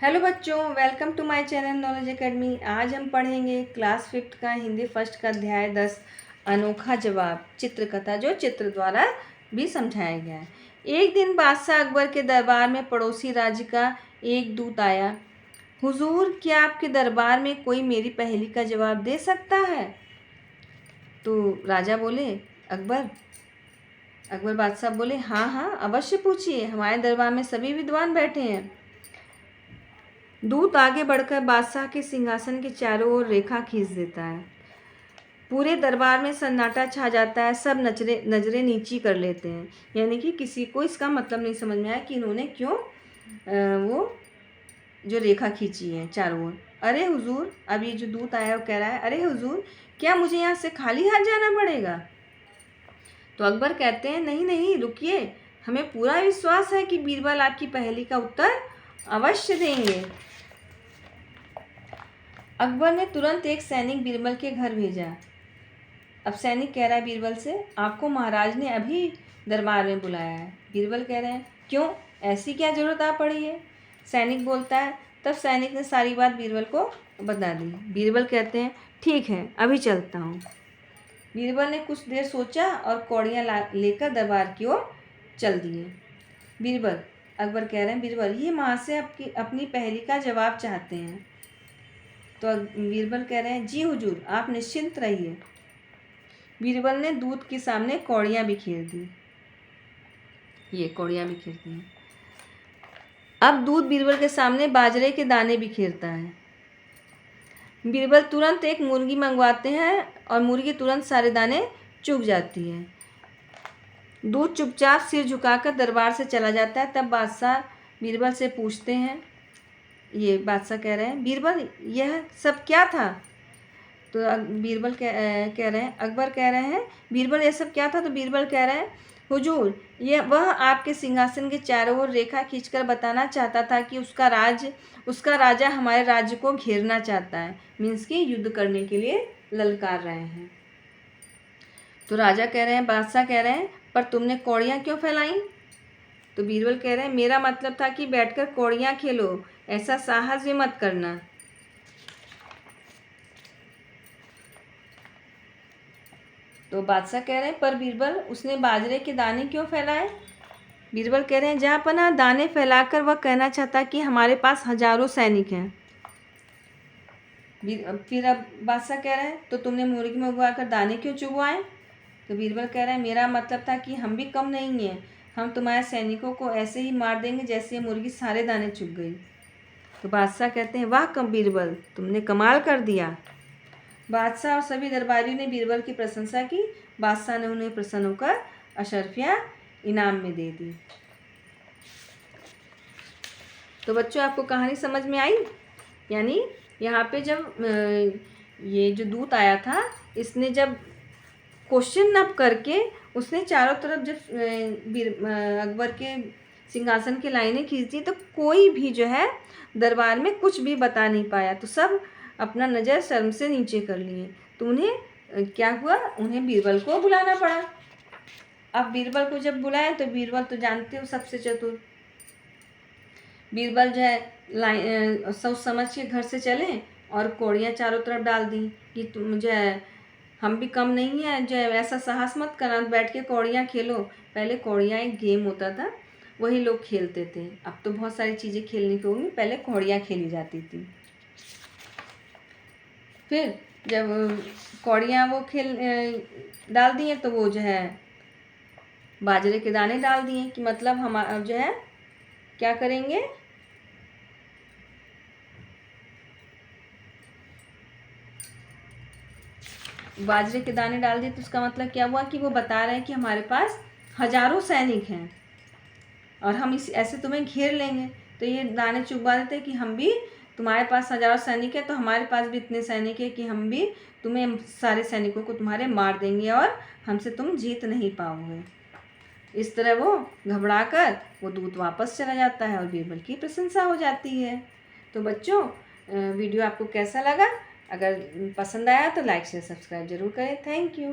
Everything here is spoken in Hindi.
हेलो बच्चों, welcome to my channel knowledge academy. आज हम पढ़ेंगे क्लास 5 का हिंदी फर्स्ट का अध्याय 10 अनोखा जवाब चित्रकथा, जो चित्र द्वारा भी समझाया गया है। एक दिन बादशाह अकबर के दरबार में पड़ोसी राज्य का एक दूत आया। हुजूर, क्या आपके दरबार में कोई मेरी पहेली का जवाब दे सकता है? तो राजा बोले, अकबर बादशाह बोले, हाँ हाँ, अवश्य पूछिए, हमारे दरबार में सभी विद्वान बैठे हैं। दूत आगे बढ़कर बादशाह के सिंहासन के चारों ओर रेखा खींच देता है। पूरे दरबार में सन्नाटा छा जाता है। सब नजरें नीची कर लेते हैं, यानी कि किसी को इसका मतलब नहीं समझ में आया कि इन्होंने क्यों वो जो रेखा खींची है चारों ओर। अरे हुजूर, अब ये जो दूत आया वो कह रहा है, अरे हुजूर, क्या मुझे यहाँ से खाली हाथ जाना पड़ेगा? तो अकबर कहते हैं, नहीं नहीं, रुकिए, हमें पूरा विश्वास है कि बीरबल आपकी पहेली का उत्तर अवश्य देंगे। अकबर ने तुरंत एक सैनिक बीरबल के घर भेजा। अब सैनिक कह रहा है बीरबल से, आपको महाराज ने अभी दरबार में बुलाया है। बीरबल कह रहे हैं, क्यों, ऐसी क्या जरूरत आ पड़ी है? सैनिक बोलता है। तब सैनिक ने सारी बात बीरबल को बता दी। बीरबल कहते हैं, ठीक है, अभी चलता हूँ। बीरबल ने कुछ देर सोचा और कौड़ियाँ लेकर दरबार की ओर चल दिए। बीरबल, अकबर कह रहे हैं, बीरबल, ये माँ से अपनी पहेली का जवाब चाहते हैं। तो बीरबल कह रहे हैं, जी हुजूर, आप निश्चिंत रहिए। बीरबल ने दूत के सामने कौड़ियाँ बिखेर दी। ये कौड़ियाँ बिखेर दी। अब दूत बीरबल के सामने बाजरे के दाने बिखेरता है। बीरबल तुरंत एक मुर्गी मंगवाते हैं और मुर्गी तुरंत सारे दाने चुग जाती है। दूत चुपचाप सिर झुकाकर दरबार से चला जाता है। तब बादशाह बीरबल से पूछते हैं, ये बादशाह कह रहे हैं, बीरबल, यह सब क्या था? तो बीरबल कह रहे हैं, अकबर कह रहे हैं, बीरबल, ये सब क्या था? तो बीरबल कह रहे हैं, हुजूर, यह वह आपके सिंहासन के चारों ओर रेखा खींचकर बताना चाहता था कि उसका राजा हमारे राज्य को घेरना चाहता है, मीन्स कि युद्ध करने के लिए ललकार रहे हैं। तो राजा कह रहे हैं, बादशाह कह रहे हैं, पर तुमने कौड़ियाँ क्यों फैलाई? तो बीरबल कह रहे हैं, मेरा मतलब था कि बैठकर कौड़ियाँ खेलो, ऐसा साहस भी मत करना। तो बादशाह कह रहे हैं, पर बीरबल, उसने बाजरे के दाने क्यों फैलाए? बीरबल कह रहे हैं, जहाँ पना दाने फैलाकर वह कहना चाहता कि हमारे पास हजारों सैनिक हैं। फिर अब बादशाह कह रहे हैं, तो तुमने मुर्गी में उगवाकर दाने क्यों चुगवाए? तो बीरबल कह रहे हैं, मेरा मतलब था कि हम भी कम नहीं हैं, हम तुम्हारे सैनिकों को ऐसे ही मार देंगे जैसे मुर्गी सारे दाने चुग गई। तो बादशाह कहते हैं, वाह बीरबल, तुमने कमाल कर दिया। बादशाह और सभी दरबारियों ने बीरबल की प्रशंसा की। बादशाह ने उन्हें प्रसन्न होकर अशर्फियाँ इनाम में दे दी। तो बच्चों, आपको कहानी समझ में आई? यानी यहाँ पे जब ये जो दूत आया था, इसने जब क्वेश्चन न करके उसने चारों तरफ जब अकबर के सिंहासन की लाइनें खींच दी, तो कोई भी जो है दरबार में कुछ भी बता नहीं पाया। तो सब अपना नज़र शर्म से नीचे कर लिए। तो उन्हें क्या हुआ, उन्हें बीरबल को बुलाना पड़ा। अब बीरबल को जब बुलाया तो बीरबल तो जानते हो सबसे चतुर। बीरबल जो है सोच समझ के घर से चले और कौड़ियाँ चारों तरफ डाल दी कि तुम जो है, हम भी कम नहीं है, जो है ऐसा साहस मत करना, बैठ के कौड़ियाँ खेलो। पहले कौड़ियाँ एक गेम होता था, वही लोग खेलते थे। अब तो बहुत सारी चीज़ें खेलने की होंगी, पहले कौड़ियाँ खेली जाती थी। फिर जब कौड़ियाँ वो डाल दिए तो वो जो है बाजरे के दाने डाल दिए कि मतलब हम अब जो है क्या करेंगे, बाजरे के दाने डाल दिए। तो उसका मतलब क्या हुआ कि वो बता रहे हैं कि हमारे पास हजारों सैनिक हैं और हम ऐसे तुम्हें घेर लेंगे। तो ये दाने चुगवा देते हैं कि हम भी, तुम्हारे पास हजारों सैनिक है तो हमारे पास भी इतने सैनिक है कि हम भी तुम्हें, सारे सैनिकों को तुम्हारे मार देंगे और हमसे तुम जीत नहीं पाओगे। इस तरह वो घबराकर वो दूत वापस चला जाता है और बीरबल की प्रशंसा हो जाती है। तो बच्चों, वीडियो आपको कैसा लगा? अगर पसंद आया तो लाइक शेयर सब्सक्राइब जरूर करें। Thank you.